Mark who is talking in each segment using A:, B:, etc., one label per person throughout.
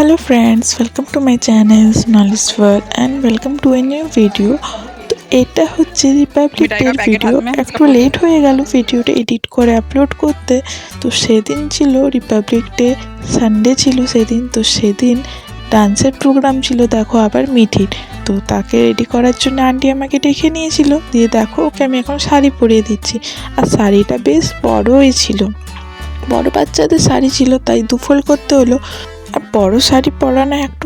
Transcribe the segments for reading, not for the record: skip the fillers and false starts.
A: Hello friends, welcome to my channel Knowledge World and welcome to a new video. তো এটা হচ্ছে Republic ডের video. একটু late হয়ে গেল ভিডিওটা এডিট করে আপলোড করতে। তো সেদিন ছিল রিপাবলিক ডে, সানডে ছিল সেদিন। তো সেদিন ডান্সের প্রোগ্রাম ছিল, দেখো আবার মিঠির। তো তাকে রেডি করার জন্য আন্টি আমাকে ডেকে নিয়েছিল, দিয়ে দেখো ওকে আমি এখন শাড়ি পরিয়ে দিচ্ছি। আর শাড়িটা বেশ বড়ই ছিল, বড় বাচ্চাদের শাড়ি ছিল, তাই দুফোল্ড করতে হলো। আর বড় শাড়ি পরানো একটু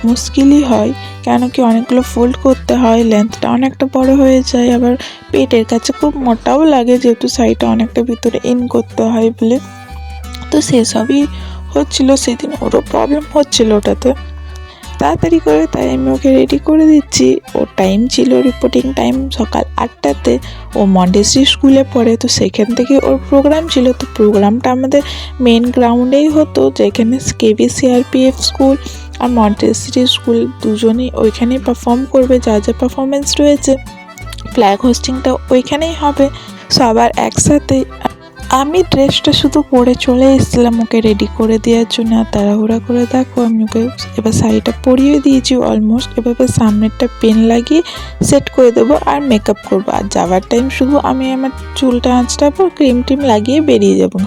A: মুশকিলই হয়, কেন কি অনেকগুলো ফোল্ড করতে হয়, লেন্থটা অনেকটা বড় হয়ে যায়, আবার পেটের কাছে খুব মোটাও লাগে যেহেতু শাড়িটা অনেকটা ভিতরে ইন করতে হয় বলে। তো সেসবই হচ্ছিল সেদিন, ওরও প্রবলেম হচ্ছিল ওটাতে। তাড়াতাড়ি করে তাই আমি ওকে রেডি করে দিচ্ছি। ওর টাইম ছিল, রিপোর্টিং টাইম সকাল 8টাতে। ও মন্টেসরি স্কুলে পড়ে, তো সেখান থেকে ওর প্রোগ্রাম ছিল। তো প্রোগ্রামটা আমাদের মেন গ্রাউন্ডেই হতো, যেখানে KVCRPF স্কুল আর মন্টেসরি স্কুল দুজনেই ওইখানেই পারফর্ম করবে, যা যা পারফরমেন্স রয়েছে। ফ্ল্যাগ হোস্টিংটা ওইখানেই হবে সবার একসাথে। আমি ড্রেসটা শুধু পরে চলে এসেছিলাম ওকে রেডি করে দেওয়ার জন্য। আর তাড়াহুড়া করে দেখো আমি ওকে এবার শাড়িটা পরিয়ে দিয়েছি অলমোস্ট। এবার সামনেরটা পেন লাগিয়ে সেট করে দেবো আর মেকআপ করবো। আর যাওয়ার টাইম শুধু আমি আমার চুলটা আঁচড়াবো, ক্রিম টিম লাগিয়ে বেরিয়ে যাবো।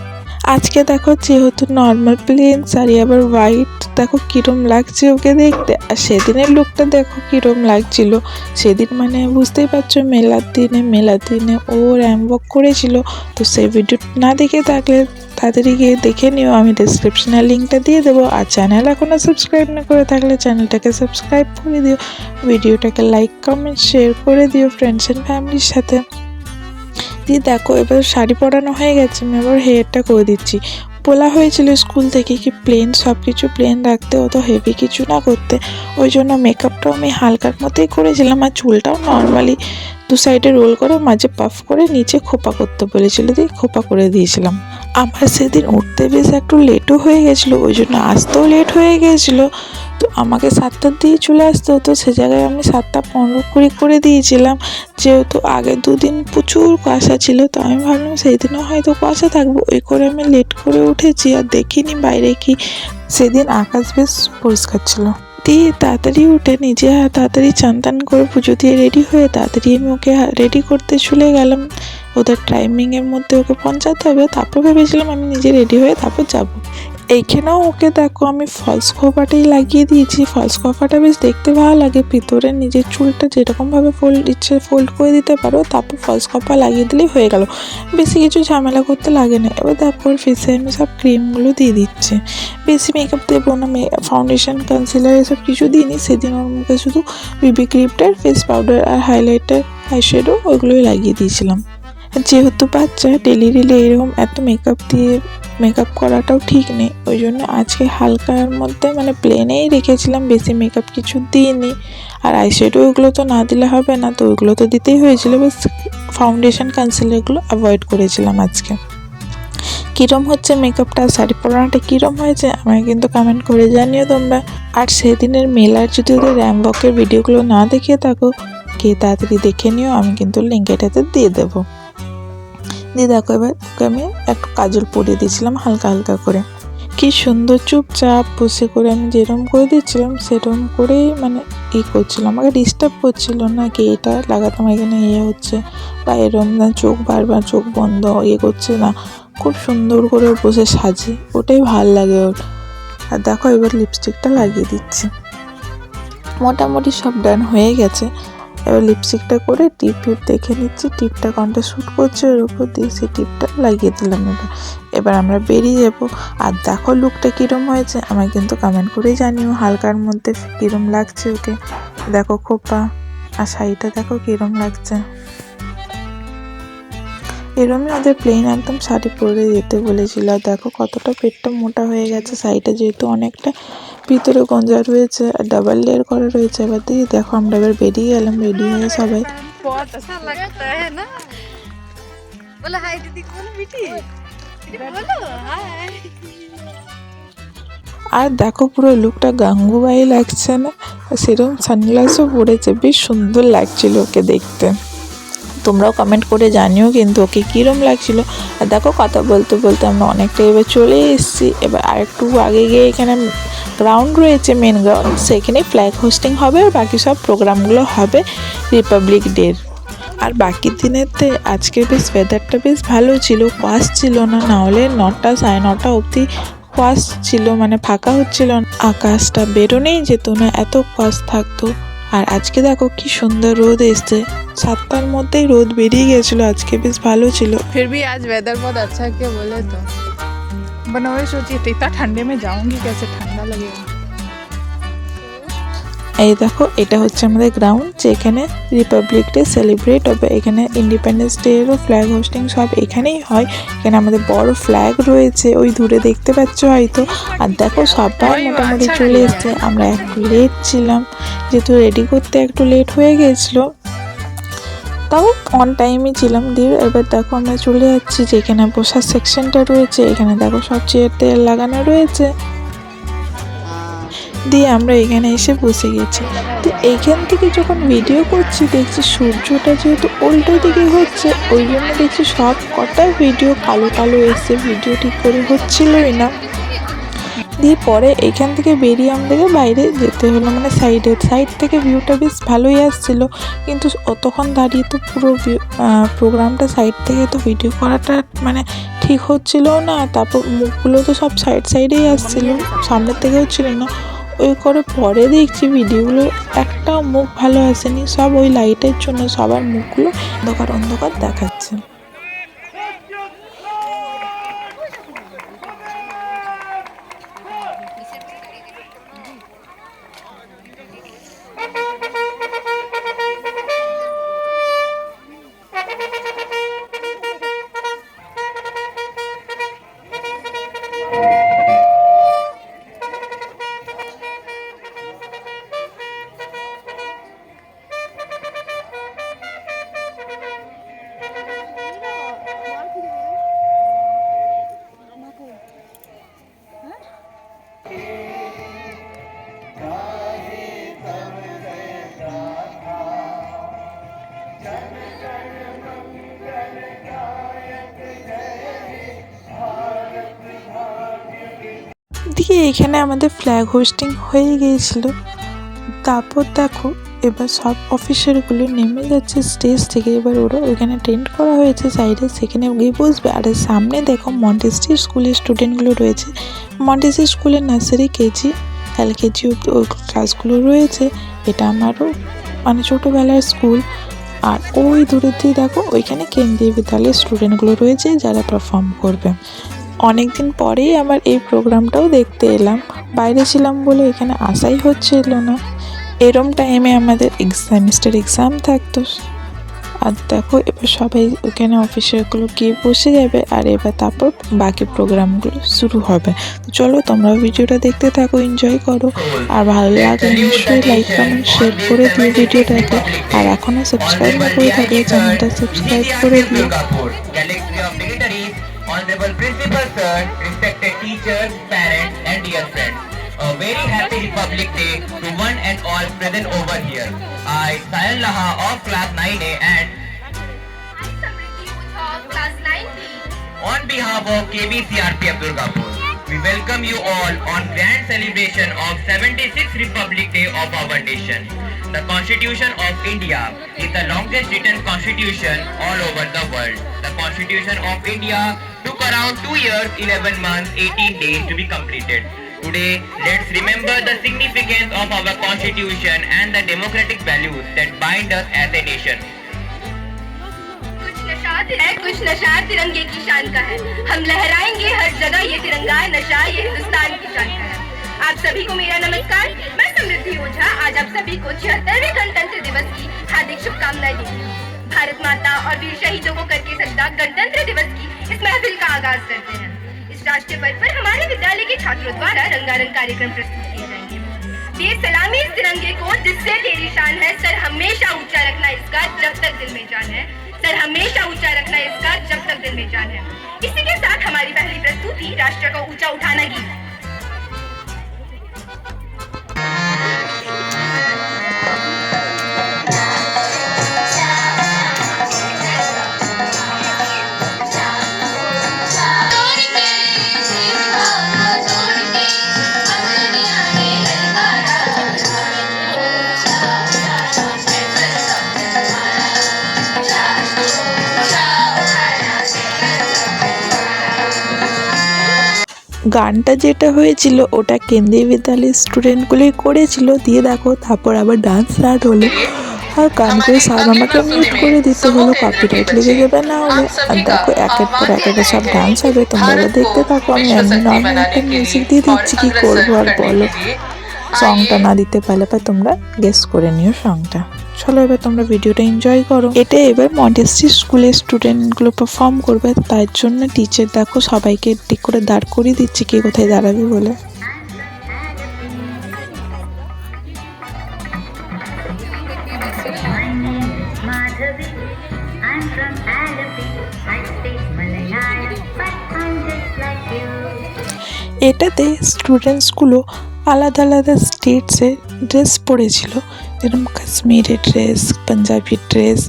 A: আজকে দেখো যেহেতু নর্মাল প্লেন শাড়ি, আবার হোয়াইট, দেখো কীরম লাগছে ওকে দেখতে। আর সেদিনের লুকটা দেখো কীরম লাগছিল। সেদিন বুঝতেই পারছো মেলার দিনে ও র্যাম্প করেছিল। তো সেই ভিডিও না দেখে থাকলে তাড়াতাড়ি গিয়ে দেখে নিও, আমি ডেসক্রিপশনের লিঙ্কটা দিয়ে দেবো। আর চ্যানেল এখনও সাবস্ক্রাইব না করে থাকলে চ্যানেলটাকে সাবস্ক্রাইব করে দিও, ভিডিওটাকে লাইক কমেন্ট শেয়ার করে দিও ফ্রেন্ডস অ্যান্ড ফ্যামিলির সাথে। দিয়ে দেখো এবার শাড়ি পরানো হয়ে গেছে, আমি এবার হেয়ারটা করে দিচ্ছি। বলা হয়েছিল স্কুল থেকে কি প্লেন সব কিছু প্লেন রাখতে, অত হেভি কিছু না করতে। ওই জন্য মেকআপটাও আমি হালকার মতোই করেছিলাম, আর চুলটাও নর্মালি দু সাইডে রোল করে মাঝে পাফ করে নিচে খোপা করতে বলেছিল, দিয়ে খোপা করে দিয়েছিলাম। আমার সেদিন উঠতে বেশ একটু লেটও হয়ে গেছিলো, ওই জন্য আসতেও লেট হয়ে গিয়েছিলো। তো আমাকে 7টার দিয়ে চলে আসতে হতো, সে জায়গায় আমি 7:15-20 করে দিয়েছিলাম। যেহেতু আগের দুদিন প্রচুর কুয়াশা ছিল, তো আমি ভাবলাম সেই দিনও হয়তো কুয়াশা থাকবো, ওই করে আমি লেট করে উঠেছি আর দেখিনি বাইরে কি। সেদিন আকাশ বেশ পরিষ্কার ছিল। দিয়ে তাড়াতাড়ি উঠে নিজে তাড়াতাড়ি চান করে পুজো দিয়ে রেডি হয়ে তাড়াতাড়ি আমি ওকে রেডি করতে চলে গেলাম। ওদের টাইমিংয়ের মধ্যে ওকে পৌঁছাতে হবে। তারপর ভেবেছিলাম আমি নিজে রেডি হয়ে তারপর যাবো। এইখানেও ওকে দেখো আমি ফলস খোপাটাই লাগিয়ে দিয়েছি। ফলস খোপাটা বেশ দেখতে ভালো লাগে, ভিতরে নিজের চুলটা যেরকমভাবে ফোল্ড করে দিতে পারো, তারপর ফলস খোপা লাগিয়ে দিলেই হয়ে গেল, বেশি কিছু ঝামেলা করতে লাগে না। এবার তারপর ফেসে আমি সব ক্রিমগুলো দিয়ে দিচ্ছি। বেশি মেকআপ দেবো না, ফাউন্ডেশন কনসিলার এসব কিছু দিইনি। সেদিন ওর মুখে শুধু বিবি ক্রিমটার, ফেস পাউডার আর হাইলাইটার, আইশ্যাডো ওইগুলোই লাগিয়ে দিয়েছিলাম। যেহেতু বাচ্চা ডেলি এরকম এত মেকআপ করাটাও ঠিক নেই, ওই জন্য আজকে হালকার মধ্যে প্লেনেই রেখেছিলাম, বেশি মেকআপ কিছু দিইনি। আর আইশ্যাডো ওইগুলো তো না দিলে হবে না, তো ওইগুলো তো দিতেই হয়েছিল, বাস ফাউন্ডেশন কনসিলারগুলো অ্যাভয়েড করেছিলাম আজকে। কীরম হচ্ছে মেকআপটা, শাড়ি পরানোটা কীরম হয়েছে আমায় কিন্তু কমেন্ট করে জানিও তোমরা। আর সেদিনের মেলার যদি ওদের র্যাম্পকের ভিডিওগুলো না দেখিয়ে থাকো, কে তাড়াতাড়ি দেখে নিও, আমি কিন্তু লিঙ্ক এটাতে দিয়ে দেবো। দিয়ে দেখো এবার ওকে আমি একটু কাজল পরিয়ে দিয়েছিলাম হালকা হালকা করে। কি সুন্দর চুপচাপ বসে করে আমি যেরকম করে দিচ্ছিলাম সেরকম করেই করছিলাম, আমাকে ডিস্টার্ব করছিল না কি এটা লাগাতাম এখানে হচ্ছে বা এরকম না, চোখ বারবার চোখ বন্ধ করছে না, খুব সুন্দর করে বসে সাজে, ওটাই ভাল লাগে ওর। আর দেখো এবার লিপস্টিকটা লাগিয়ে দিচ্ছি। মোটামুটি সব ডান হয়ে গেছে। এবার লিপস্টিকটা করে টিপ দেখে নিচ্ছি, টিপটা কোনটা শ্যুট করছে ওর উপর দিয়ে সেই টিপটা লাগিয়ে দিলাম। এবার আমরা বেরিয়ে যাব। আর দেখো লুকটা কীরম হয়েছে আমায় কিন্তু কমেন্ট করে জানিও, হালকার মধ্যে কীরম লাগছে ওকে। দেখো খোপা আর শাড়িটা দেখো কীরম লাগছে। এরমই ওদের প্লেন একদম শাড়ি পরে যেতে বলেছিল। আর দেখো কতটা পেটটা মোটা হয়ে গেছে, শাড়িটা যেহেতু অনেকটা ভিতরে গঞ্জা রয়েছে আর ডাবল লেয়ার করা রয়েছে। এবার দিয়ে দেখো আমরা এবার বেরিয়ে গেলাম, রেডি হয়ে সবাই। আর দেখো পুরো লুকটা গাঙ্গুবাই লাগছে না, সেরকম সানগ্লাসও পরেছে, বেশ সুন্দর লাগছিল ওকে দেখতে। তো তোমরাও কমেন্ট করে জানিও কিন্তু ওকে কীরম লাগছিল। আর দেখো কথা বলতে বলতে আমরা অনেকটা এবার চলে এসেছি। এবার আরেকটু আগে গিয়ে এখানে গ্রাউন্ড রয়েছে, মেন গ্রাউন্ড, সেখানে ফ্ল্যাগ হোস্টিং হবে আর বাকি সব প্রোগ্রামগুলো হবে রিপাবলিক ডের। আর বাকি দিনেতে আজকে বেশ ওয়েদারটা বেশ ভালো ছিল, কুয়াশ ছিল না, নাহলে 9টা সাড়ে 9টা অবধি কুয়াশ ছিল, মানে ফাঁকা হচ্ছিল, আকাশটা বেরোনেই যেত না, এত কুয়াশ থাকতো। আর আজকে দেখো কি সুন্দর রোদ এসছে, 7টার মধ্যেই রোদ বেরিয়ে গেছিলো, আজকে বেশ ভালো ছিল।
B: फिर भी आज वेदर बहुत अच्छा है, क्या बोले तो बना वही सोची थी इतना ठंडे में जाऊंगी कैसे, ठंडा लगेगा।
A: এই দেখো এটা হচ্ছে আমাদের গ্রাউন্ড, যেখানে রিপাবলিক ডে সেলিব্রেট হবে। এখানে ইন্ডিপেন্ডেন্স ডেরও ফ্ল্যাগ হোস্টিং সব এখানেই হয়। এখানে আমাদের বড় ফ্ল্যাগ রয়েছে, ওই দূরে দেখতে পাচ্ছ হয়তো। আর দেখো সবাই মোটামুটি চলে এসছে, আমরা একটু লেট ছিলাম যেহেতু রেডি করতে একটু লেট হয়ে গেছিলো, তাও অন টাইমই ছিলাম। দিয়ে এবার দেখো আমরা চলে যাচ্ছি যেখানে বসার সেকশনটা রয়েছে। এখানে দেখো সব চেয়ার টেয়ার লাগানো রয়েছে, দিয়ে আমরা এখানে এসে বসে গেছি। তো এইখান থেকে যখন ভিডিও করছি দেখছি সূর্যটা যেহেতু উল্টো দিকে হচ্ছে, ওই জন্য দেখছি সব কটা ভিডিও কালো কালো এসে ভিডিও ঠিক করে হচ্ছিলই না। দিয়ে পরে এইখান থেকে বেরিয়ে আমাদেরকে বাইরে যেতে হলো, মানে সাইড থেকে ভিউটা বেশ ভালোই আসছিলো, কিন্তু অতক্ষণ দাঁড়িয়ে তো পুরো প্রোগ্রামটা সাইড থেকে তো ভিডিও করাটা মানে ঠিক হচ্ছিলো না। তারপর মুখগুলো তো সব সাইডেই আসছিলো, সামনের থেকে হচ্ছিল না। ওই করে পরে দেখছি ভিডিওগুলো একটাও মুখ ভালো আসেনি, সব ওই লাইটের জন্য সবার মুখগুলো অন্ধকার দেখাচ্ছে। দিয়ে এখানে আমাদের ফ্ল্যাগ হোস্টিং হয়ে গিয়েছিল। তারপর দেখো এবার সব অফিসারগুলো নেমে যাচ্ছে স্টেজ থেকে। এবার ওরা ওইখানে টেন্ট করা হয়েছে সাইডে, সেখানে গিয়ে বসবে। আর সামনে দেখো মন্টেসরি স্কুলের স্টুডেন্টগুলো রয়েছে। মন্টেসরি স্কুলের নার্সারি, কেজি, LKG ওই ক্লাসগুলো রয়েছে। এটা আমারও মানে ছোটোবেলার স্কুল। আর ওই দূরের দিয়ে দেখো ওইখানে কেন্দ্রীয় বিদ্যালয়ের স্টুডেন্টগুলো রয়েছে যারা পারফর্ম করবে। অনেক দিন পরেই আমার এই প্রোগ্রামটাও দেখতে এলাম, বাইরে ছিলাম বলে এখানে আসাই হচ্ছিল না। এরম টাইমে আমাদের সেমিস্টার এক্সাম থাকতো। আর দেখো এবার সবাই ওখানে অফিসারগুলো গিয়ে বসে যাবে, আর এবার তারপর বাকি প্রোগ্রামগুলো শুরু হবে। তো চলো তোমরা ভিডিওটা দেখতে থাকো, এনজয় করো। আর ভালো লাগলে নিশ্চয়ই লাইক কমেন্ট শেয়ার করে দিও ভিডিওটাকে। আর এখনও সাবস্ক্রাইব না করে থাকলে চ্যানেলটা সাবস্ক্রাইব করে দিও।
C: Honorable Principal Sir, respected teachers, parents and dear friends, a very happy Republic Day to one and all present over here. I, Sayan Laha of class 9A and
D: I, Samriddhi Utha of class 9B.
C: on behalf of KBCRP of Durgapur, we welcome you all on grand celebration of 76th Republic Day of our nation. The Constitution of India is the longest written constitution all over the world. The Constitution of India took around 2 years, 11 months, 18 days to be completed. Today, let's remember the significance of our Constitution and the democratic values that bind us as a nation.
D: कुछ नशा तिरंगे की शान का है। हम लहराएंगे हर जगह ये तिरंगा, नशा ये हिंदुस्तान की शान का है। आप सभी को मेरा नमस्कार। मैं समृद्धि ओझा आज आप सभी को 76वें गणतंत्र दिवस की हार्दिक शुभकामनाएं देती हूँ। भारत माता और वीर शहीदों को करके सजदा गणतंत्र दिवस की इस महफिल का आगाज करते हैं। इस राष्ट्रीय पर्व पर हमारे विद्यालय के छात्रों द्वारा रंगारंग कार्यक्रम प्रस्तुत किए जाएंगे। ये सलामी इस तिरंगे को जिससे तेरी शान है, सर हमेशा ऊंचा रखना इसका जब तक दिल में जान है। सर हमेशा ऊंचा रखना इसका जब तक दिल में जान है। इसी के साथ हमारी पहली प्रस्तुति राष्ट्र को ऊंचा उठाना गीत।
A: গানটা যেটা হয়েছিল ওটা কেন্দ্রীয় বিদ্যালয়ের স্টুডেন্টগুলোই করেছিল, দিয়ে দেখো তারপর আবার ডান্স স্টার্ট হলো। আর গান করে স্যার আমাকে মিউট করে দিতে হলো, কপিরাইট লেগে যাবে না হলে। আর দেখো একের পর একের সব ডান্স হবে, তোমরা এবার দেখতে থাকো। আমি এমনি নর্মাল একটা মিউজিক দিয়ে দিচ্ছি, কি করবো আর বলো। সংটা না দিতে পারলে তোমরা গেস করে নিও সংটা। চলো এবার তোমরা ভিডিওটা এনজয় করো। এটা এবার মডেস্টি স্কুলের স্টুডেন্টগুলো পারফর্ম করবে, তার জন্য টিচার দেখো সবাইকে ঠিক করে দাঁড় করিয়ে দিচ্ছে কে কোথায় দাঁড়াবে বলে।
E: My name is Madhavi. I'm from Alapi. I speak Malayalam, but I'm just like you.
A: এটাতে স্টুডেন্টসগুলো আলাদা আলাদা স্টেটসের ড্রেস পরেছিল, যেরকম কাশ্মীরি ড্রেস, পাঞ্জাবি ড্রেস,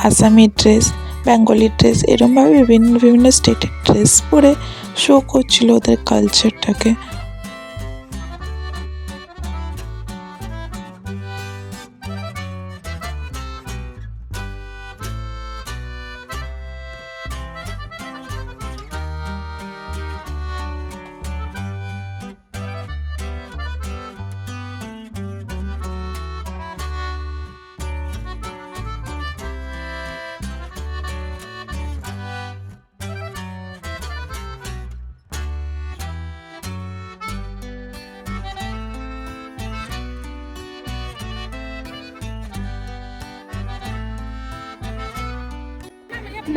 A: আসামি ড্রেস, বেঙ্গলি ড্রেস, এরকমভাবে বিভিন্ন বিভিন্ন স্টেটের ড্রেস পরে শো করছিল ওদের কালচারটাকে।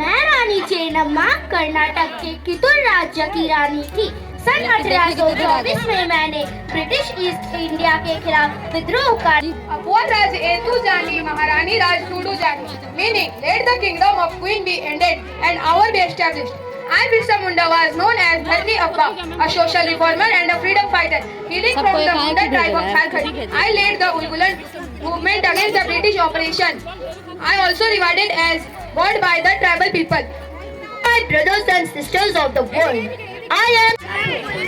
F: मैं रानी चेन्नम्मा कर्नाटक के कितूर राज्य की रानी थी। सन 1824 में मैंने ब्रिटिश ईस्ट इंडिया के खिलाफ विद्रोह कर
D: Upon Raj Etu Jani, Maharani Raj Tudu Jani, meaning let the kingdom of Queen be ended and our be established. I, Birsa Munda, was known as Dharni Abba, a social reformer and a freedom fighter. Hailing from the Munda tribe of Jharkhand, I led the Ulgulan movement against the British operation. I also rewarded as God by the tribal people. My brothers and sisters of the world, I am.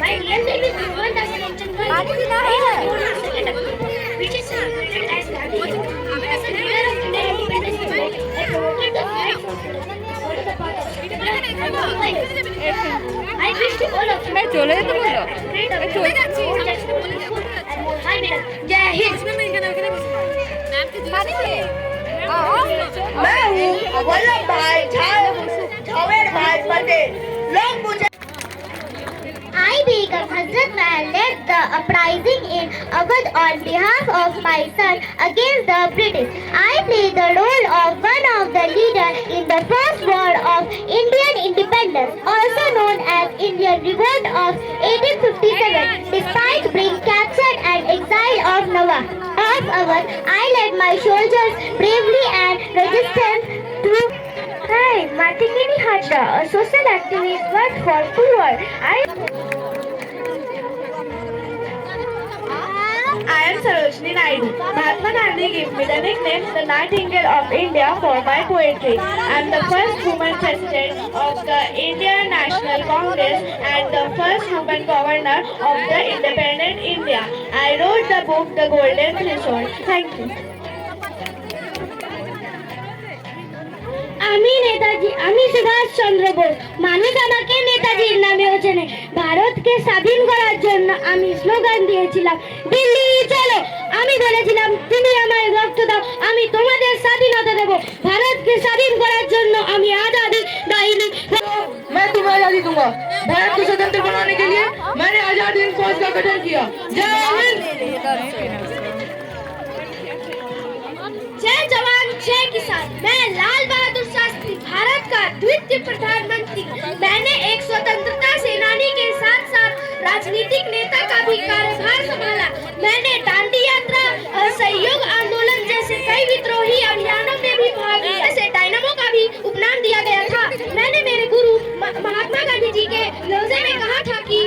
F: My real name is Bhuvan Dasananjan which is celebrated as Gandhi. As a leader of Indian independence movement, I promoted the flag for the part of freedom and I wish to all of you great Jai Hind.
D: मैं हूँ वल्लभ भाई झावेर भाई पटेल। लोग मुझे
F: I, Begum Hazrat Mahal, led the uprising in Awadh on behalf of my son against the British. I played the role of one of the leaders in the first war of Indian independence, also known as Indian Revolt of 1857. Despite being captured and exiled of Awadh, I led my soldiers bravely and resistant to. Hi, Matikini Hajra, a social activist worked for poor.
G: I am Sarojini Naidu. Mahatma Gandhi gave me the nickname the Nightingale of India for my poetry. I am the first woman president of the Indian National Congress and the first woman governor of the independent India. I wrote the book The Golden Threshold. Thank you.
F: আমি নেতাজি, আমি সুভাষ চন্দ্র বোস। মানুষ আমাকে নেতাজির নামেও চেনে। ভারতকে স্বাধীন করার জন্য আমি স্লোগান দিয়েছিলাম, দিল্লি চলো। আমি বলেছিলাম, তুমি আমায় রক্ত দাও, আমি তোমাদের স্বাধীনতা দেব। ভারতকে স্বাধীন করার জন্য আমি आजादी दाहिनी।
G: मैं तुम्हें आजादी दूंगा। भारत को स्वतंत्र बनाने के लिए मैंने आजादी हिंद फौज का गठन किया। जय हिंद।
F: जय जवान जय किसान। मैं लाल बहादुर शास्त्री, भारत का द्वितीय प्रधानमंत्री। मैंने एक स्वतंत्रता सेनानी के साथ साथ राजनीतिक नेता का भी कार्यभार संभाला। मैंने दांडी यात्रा और सहयोग आंदोलन जैसे कई विद्रोही अभियानों में भी भाग लिया। ऐसे डायनामो का भी उपनाम दिया गया था। मैंने मेरे गुरु महात्मा गांधी जी के रोजे में कहा था कि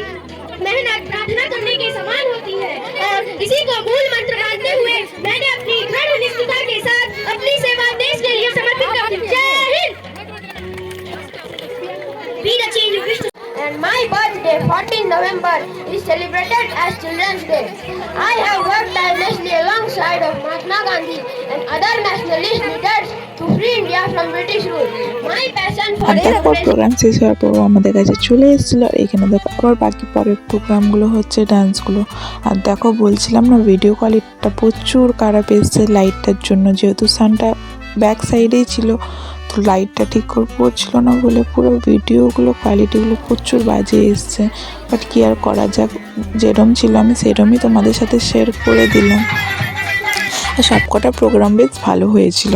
F: मेहनत प्रार्थना करने के समान होती है, और इसी को मूल मंत्र मानते हुए मैंने अपनी दृढ़ निष्ठा के साथ अपनी सेवा देश के लिए समर्पित कर दी। जय Hind. Be the change you wish to.
D: and my birthday 14 November is celebrated as Children's Day. I have worked tirelessly alongside of Mahatma Gandhi and other nationalist leaders
F: to free India from British rule. My passion for
A: আর তারপর programme শেষ হওয়ার পর আমাদের কাছে চলে এসেছিলো। আর এখানে দেখো আবার বাকি পরের প্রোগ্রামগুলো হচ্ছে, ডান্সগুলো। আর দেখো বলছিলাম না, ভিডিও কোয়ালিটিটা প্রচুর খারাপ এসছে লাইটটার জন্য, যেহেতু সানটা ব্যাক সাইডেই ছিল, তো লাইটটা ঠিক করে পড়ছিল না বলে পুরো ভিডিওগুলো কোয়ালিটিগুলো প্রচুর বাজে এসছে। বাট কি আর করা যাক, যেরম ছিল আমি সেরমই তোমাদের সাথে শেয়ার করে দিলাম। আর সবকটা প্রোগ্রাম বেশ ভালো হয়েছিল।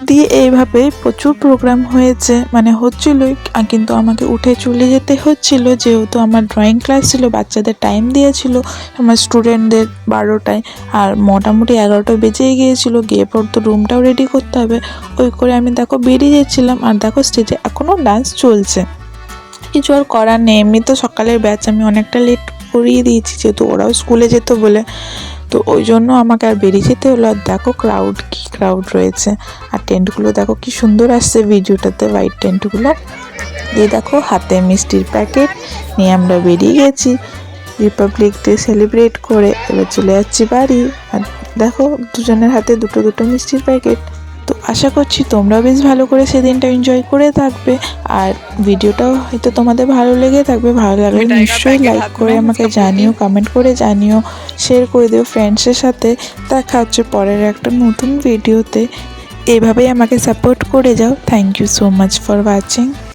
A: দিয়ে এইভাবে প্রচুর প্রোগ্রাম হয়েছে, মানে হচ্ছিলই, কিন্তু আমাকে উঠে চলে যেতে হচ্ছিল, যেহেতু আমার ড্রয়িং ক্লাস ছিল, বাচ্চাদের টাইম দিয়েছিল আমার স্টুডেন্টদের 12টায়, আর মোটামুটি 11টা বেজেই গিয়েছিল, গিয়ে পর তো রুমটাও রেডি করতে হবে। ওই করে আমি দেখো বেরিয়ে যাচ্ছিলাম, আর দেখো স্টেজে এখনও ডান্স চলছে। কিছু আর করার নেই, এমনি তো সকালের ব্যাচ আমি অনেকটা লেট করিয়ে দিয়েছি, যেহেতু ওরাও স্কুলে যেত বলে। তো ওই জন্য আমাকে আর বেরিয়ে যেতে হলো। আর দেখো কি ক্রাউড রয়েছে, আর টেন্টগুলো দেখো কি সুন্দর আসছে ভিডিওটাতে, হোয়াইট টেন্টগুলো। দিয়ে দেখো হাতে মিষ্টির প্যাকেট নিয়ে আমরা বেরিয়ে গেছি রিপাবলিক ডে সেলিব্রেট করে। এবার চলে যাচ্ছি বাড়ি। আর দেখো দুজনের হাতে দুটো দুটো মিষ্টির প্যাকেট। তো আশা করছি তোমরাও বেশ ভালো করে সেদিনটা এনজয় করে থাকবে, আর ভিডিওটাও হয়তো তোমাদের ভালো লেগে থাকবে। ভালো লাগলে নিশ্চয়ই লাইক করে আমাকে জানিও, কমেন্ট করে জানিও, শেয়ার করে দিও ফ্রেন্ডসের সাথে। দেখা হচ্ছে পরের একটা নতুন ভিডিওতে। এভাবেই আমাকে সাপোর্ট করে যাও। Thank you so much for watching.